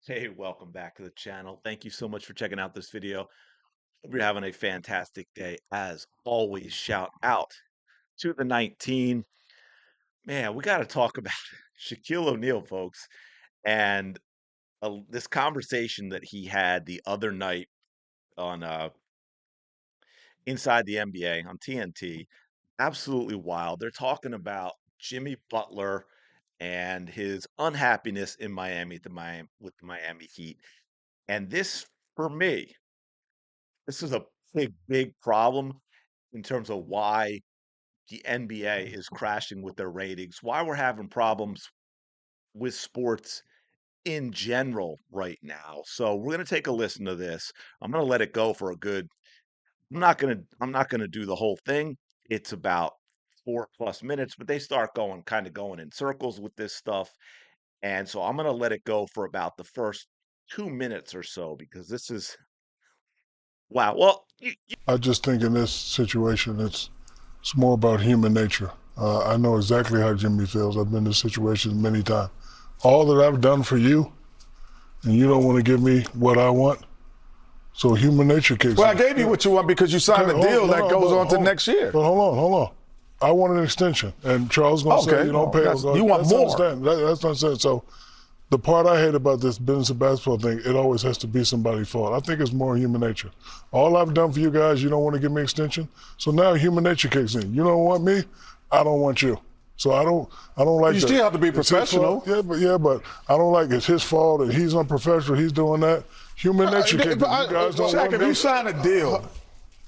Hey, welcome back to the channel. Thank you so much for checking out this video. Hope you're having a fantastic day. As always, shout out to the 19. Man, we got to talk about Shaquille O'Neal, folks, and this conversation that he had the other night on Inside the NBA on TNT. Absolutely wild. They're talking about Jimmy Butler and his unhappiness in Miami, with the Miami Heat. And this, for me, this is a big problem in terms of why the NBA is crashing with their ratings, why we're having problems with sports in general right now. So we're gonna take a listen to this. I'm gonna let it go for a good I'm not gonna do the whole thing. It's about 4 plus minutes, but they start kind of going in circles with this stuff. And so I'm gonna let it go for about the first 2 minutes or so because this is wow. Well, I just think in this situation, it's more about human nature. I know exactly how Jimmy feels. I've been in this situation many times. All that I've done for you, and you don't want to give me what I want. So human nature kicks Well, I in. gave you what you want because you signed a deal that goes on to next year. But hold on. I want an extension, and Charles going to say you don't pay. You want more. That's not saying. So the part I hate about this business of basketball thing, it always has to be somebody's fault. I think it's more human nature. All I've done for you guys, you don't want to give me an extension. So now human nature kicks in. You don't want me, I don't want you. So I don't like. You still have to be professional. Yeah, but I don't like it's his fault and he's unprofessional. He's doing that. Human nature kicks in. You guys don't Shaq, want if me. you sign a deal,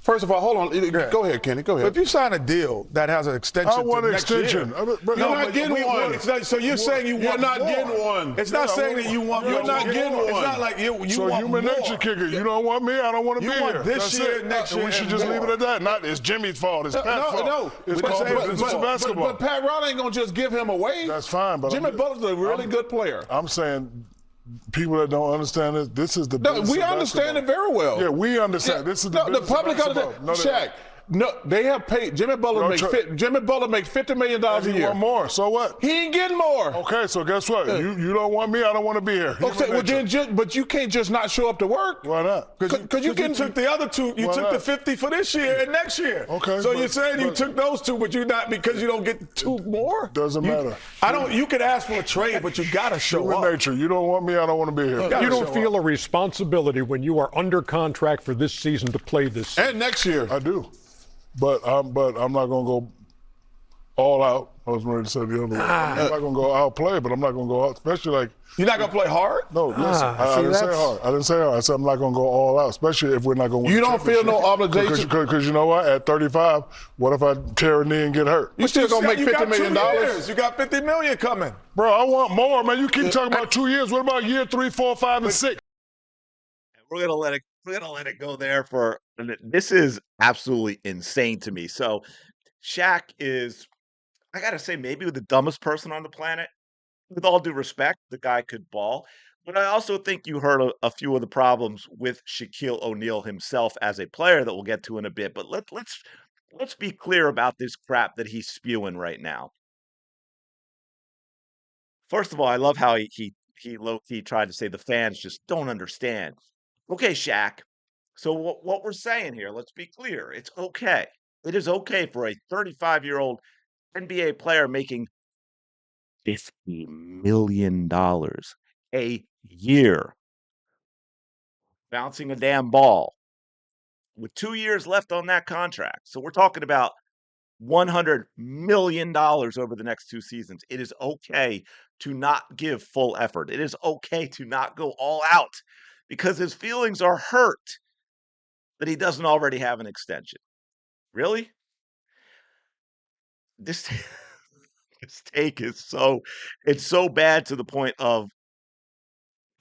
first of all, hold on. Go ahead, Kenny. Go ahead. But if you sign a deal that has an extension, I want to an next extension. year, You're not getting one. It's not, so you're saying you want not more. getting one. It's not saying that you want. You're not getting one. It's not like you So want human more. nature kicker. You don't want me, I don't want to You be want here. this That's year, it. next And year, we should and just leave more. it at that. Not it's Jimmy's fault. It's Pat's fault. No. It's called business of basketball. But Pat Riley ain't gonna just give him away. That's fine, but Jimmy Butler's a really good player. I'm saying people that don't understand this, this is the business We of understand basketball. it very well. Yeah, we understand. This is the the business public of basketball. understands. Shaq. No, they have paid. Jimmy Butler makes $50 million a You year. want more? So what? He ain't getting more. Okay, so guess what? You don't want me. I don't want to be here. Okay, well then, but you can't just not show up to work. Why not? Because you took the other two. You took the 50 for this year and next year. Okay, So you're saying you took those two, but you not because you don't get two more. Doesn't matter. You could ask for a trade, but you gotta show Human up. nature. You don't want me. I don't want to be here. You don't feel a responsibility when you are under contract for this season to play this season. And next year. I do. But I'm not going to go all out. I was ready to say the other way. I'm not going to go outplay, but I'm not going to go out, especially like. You're not gonna play hard? No, listen. I didn't say hard. I didn't say hard. I said I'm not going to go all out, especially if we're not going to win. You don't feel no obligation? Because you know what? At 35, what if I tear a knee and get hurt? You still gonna make you $50 million? got You got $50 million coming. Bro, I want more, man. You keep talking about 2 years. What about year 3, 4, 5, and 6? we're gonna let it go there for this is absolutely insane to me. So Shaq is, I gotta say, maybe the dumbest person on the planet. With all due respect, the guy could ball. But I also think you heard a few of the problems with Shaquille O'Neal himself as a player that we'll get to in a bit. But let's be clear about this crap that he's spewing right now. First of all, I love how he low key tried to say the fans just don't understand. Okay, Shaq. So what we're saying here, let's be clear. It's okay. It is okay for a 35-year-old NBA player making $50 million a year bouncing a damn ball with 2 years left on that contract. So we're talking about $100 million over the next 2 seasons. It is okay to not give full effort. It is okay to not go all out because his feelings are hurt that he doesn't already have an extension. Really? This this take is so bad to the point of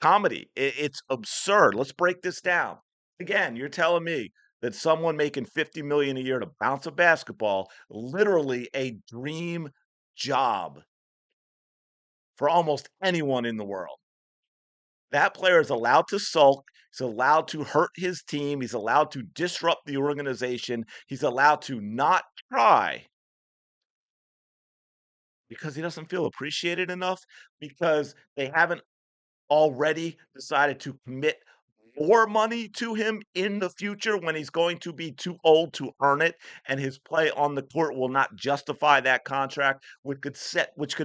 comedy. It's absurd. Let's break this down. Again, you're telling me that someone making 50 million a year to bounce a basketball, literally a dream job for almost anyone in the world. That player is allowed to sulk. He's allowed to hurt his team. He's allowed to disrupt the organization. He's allowed to not try because he doesn't feel appreciated enough, because they haven't already decided to commit more money to him in the future when he's going to be too old to earn it, and his play on the court will not justify that contract, which could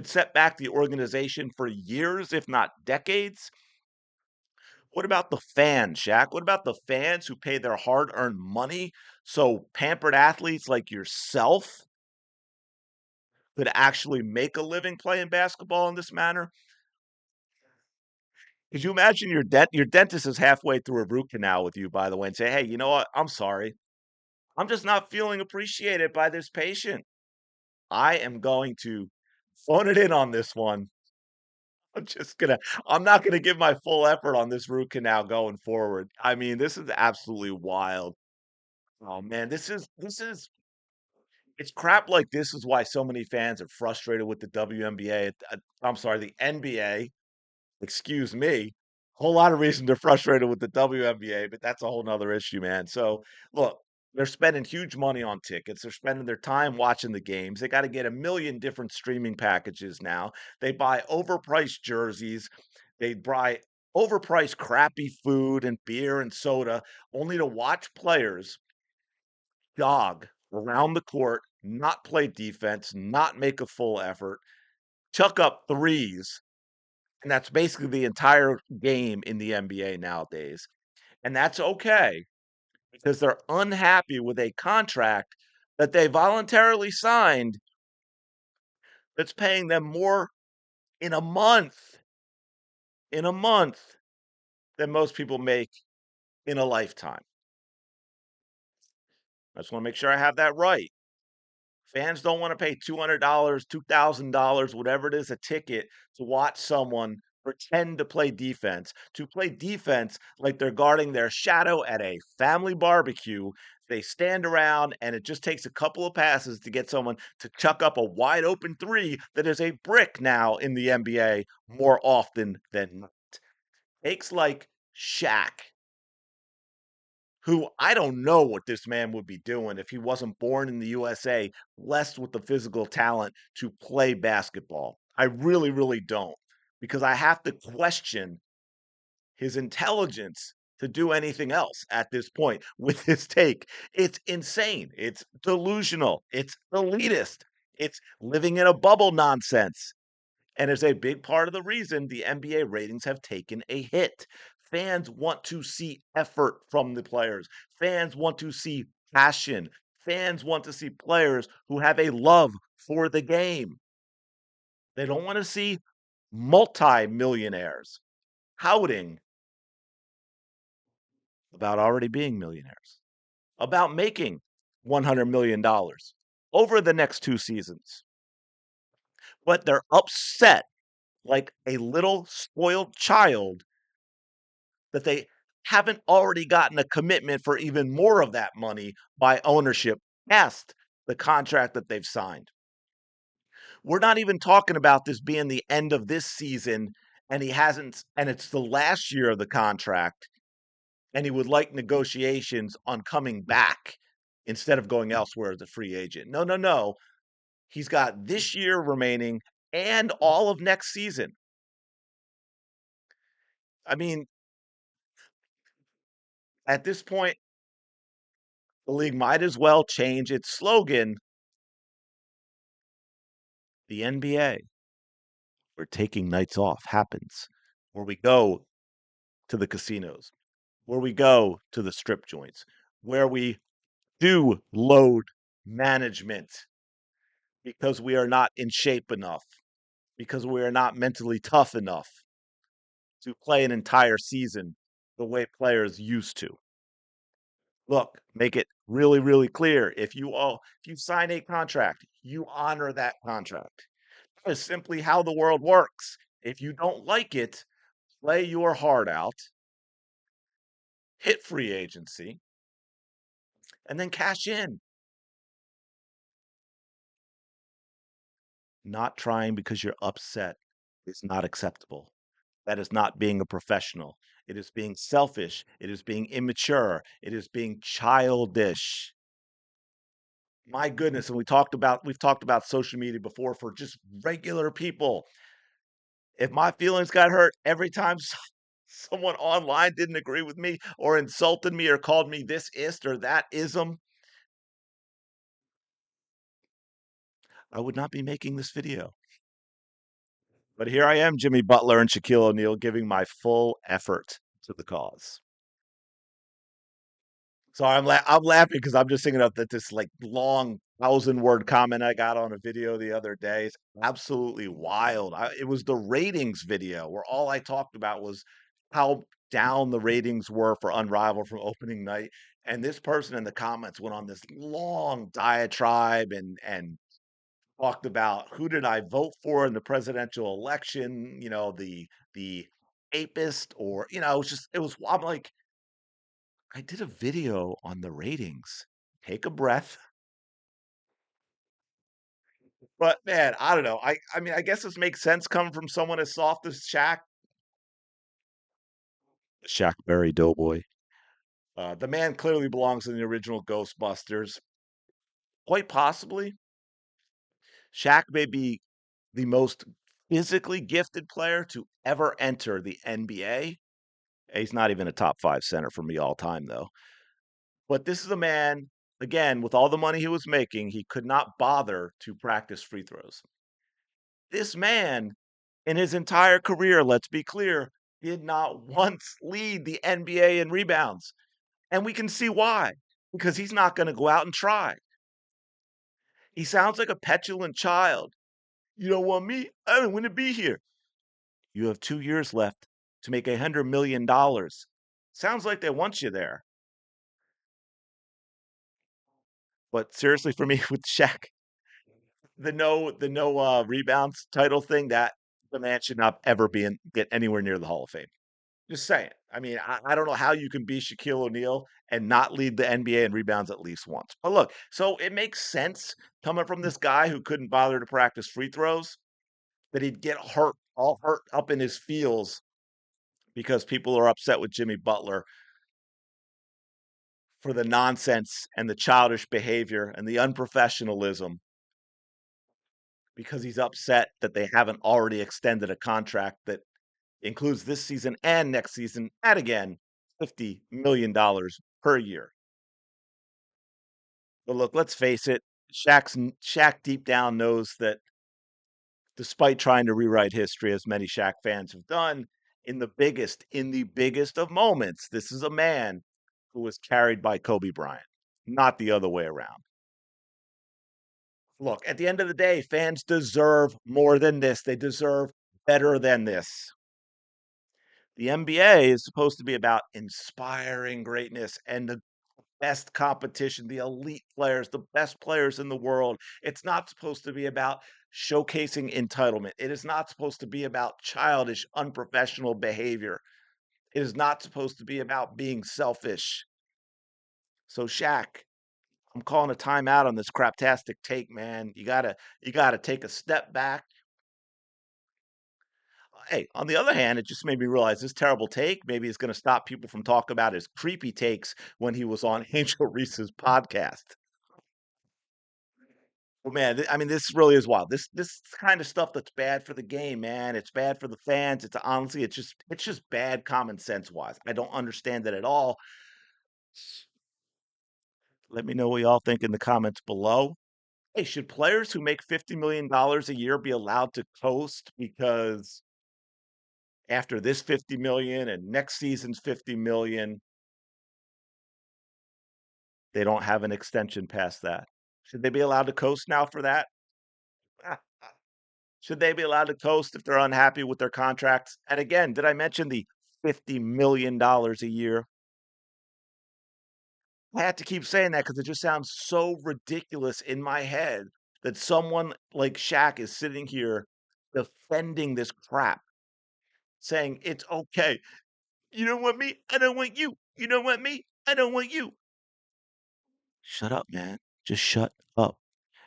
set back the organization for years, if not decades? What about the fans, Shaq? What about the fans who pay their hard-earned money so pampered athletes like yourself could actually make a living playing basketball in this manner? Could you imagine your dentist is halfway through a root canal with you, by the way, and say, "Hey, you know what? I'm sorry. I'm just not feeling appreciated by this patient. I am going to phone it in on this one. I'm just gonna I'm not gonna give my full effort on this root canal going forward." I mean, this is absolutely wild. Oh man, this is it's crap like this is why so many fans are frustrated with the WNBA. I'm sorry, the NBA. Excuse me. Whole lot of reason they're frustrated with the WNBA, but that's a whole nother issue, man. So, look, they're spending huge money on tickets. They're spending their time watching the games. They got to get a million different streaming packages now. They buy overpriced jerseys. They buy overpriced crappy food and beer and soda only to watch players jog around the court, not play defense, not make a full effort, chuck up threes, and that's basically the entire game in the NBA nowadays. And that's okay because they're unhappy with a contract that they voluntarily signed that's paying them more in a month, in a month than most people make in a lifetime. I just want to make sure I have that right. Fans don't wanna pay $200, $2,000, whatever it is, a ticket to watch someone pretend to play defense like they're guarding their shadow at a family barbecue. They stand around, and it just takes a couple of passes to get someone to chuck up a wide open three that is a brick now in the NBA more often than not. Takes like Shaq, who I don't know what this man would be doing if he wasn't born in the USA, blessed with the physical talent to play basketball. I really, really don't, because I have to question his intelligence to do anything else at this point with his take. It's insane. It's delusional. It's elitist. It's living in a bubble nonsense. And is a big part of the reason the NBA ratings have taken a hit. Fans want to see effort from the players. Fans want to see passion. Fans want to see players who have a love for the game. They don't want to see multi-millionaires pouting about already being millionaires, about making $100 million over the next 2 seasons. But they're upset like a little spoiled child that they haven't already gotten a commitment for even more of that money by ownership past the contract that they've signed. We're not even talking about this being the end of this season and he hasn't and it's the last year of the contract and he would like negotiations on coming back instead of going elsewhere as a free agent. No, no, no. He's got this year remaining and all of next season. I mean, at this point, the league might as well change its slogan, the NBA, where taking nights off happens, where we go to the casinos, where we go to the strip joints, where we do load management because we are not in shape enough, because we are not mentally tough enough to play an entire season the way players used to. Look, make it really, really clear. If you sign a contract, you honor that contract. That is simply how the world works. If you don't like it, play your heart out, hit free agency, and then cash in. Not trying because you're upset is not acceptable. That is not being a professional. It is being selfish. It is being immature. It is being childish. My goodness, and we've talked about social media before for just regular people. If my feelings got hurt every time someone online didn't agree with me or insulted me or called me this ist or that ism, I would not be making this video. But here I am, Jimmy Butler and Shaquille O'Neal, giving my full effort to the cause. So I'm laughing because I'm just thinking of that this like long 1,000-word comment I got on a video the other day. It's absolutely wild. It was the ratings video where all I talked about was how down the ratings were for Unrivaled from opening night. And this person in the comments went on this long diatribe and talked about who did I vote for in the presidential election, the apist or, I'm like, I did a video on the ratings. Take a breath. But man, I don't know. I mean, I guess this makes sense coming from someone as soft as Shaq. Shaq Berry Doughboy. The man clearly belongs in the original Ghostbusters. Quite possibly, Shaq may be the most physically gifted player to ever enter the NBA. He's not even a top five center for me all time, though. But this is a man, again, with all the money he was making, he could not bother to practice free throws. This man, in his entire career, let's be clear, did not once lead the NBA in rebounds. And we can see why, because he's not going to go out and try. He sounds like a petulant child. You don't want me? I don't want to be here. You have 2 years left to make $100 million. Sounds like they want you there. But seriously, for me, with Shaq, the no rebounds title thing, that the man should not ever get anywhere near the Hall of Fame. Just saying. I mean, I don't know how you can be Shaquille O'Neal and not lead the NBA in rebounds at least once. But look, so it makes sense coming from this guy who couldn't bother to practice free throws that he'd get hurt, all hurt up in his feels because people are upset with Jimmy Butler for the nonsense and the childish behavior and the unprofessionalism because he's upset that they haven't already extended a contract that includes this season and next season at again $50 million per year. But look, let's face it, Shaq deep down knows that despite trying to rewrite history, as many Shaq fans have done, in the biggest of moments, this is a man who was carried by Kobe Bryant, not the other way around. Look, at the end of the day, fans deserve more than this. They deserve better than this. The NBA is supposed to be about inspiring greatness and the best competition, the elite players, the best players in the world. It's not supposed to be about showcasing entitlement. It is not supposed to be about childish, unprofessional behavior. It is not supposed to be about being selfish. So Shaq, I'm calling a timeout on this craptastic take, man. You gotta take a step back. Hey, on the other hand, it just made me realize this terrible take maybe is going to stop people from talking about his creepy takes when he was on Angel Reese's podcast. Well, man, I mean, this really is wild. This kind of stuff that's bad for the game, man. It's bad for the fans. It's honestly, it's just bad common sense wise. I don't understand it at all. Let me know what y'all think in the comments below. Hey, should players who make $50 million a year be allowed to coast because after this 50 million and next season's 50 million, they don't have an extension past that? Should they be allowed to coast now for that? Should they be allowed to coast if they're unhappy with their contracts? And again, did I mention the $50 million a year? I have to keep saying that because it just sounds so ridiculous in my head that someone like Shaq is sitting here defending this crap, saying it's okay. You don't want me? I don't want you. You don't want me? I don't want you. Shut up, man. Just shut up.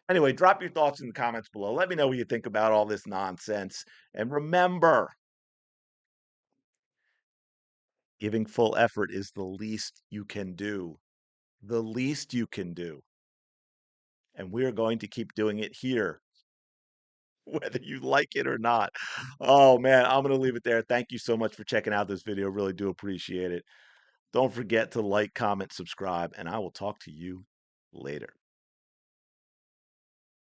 Anyway, drop your thoughts in the comments below. Let me know what you think about all this nonsense. And remember, giving full effort is the least you can do. The least you can do. And we're going to keep doing it here whether you like it or not. Oh, man, I'm gonna leave it there. Thank you so much for checking out this video. Really do appreciate it. Don't forget to like, comment, subscribe, and I will talk to you later.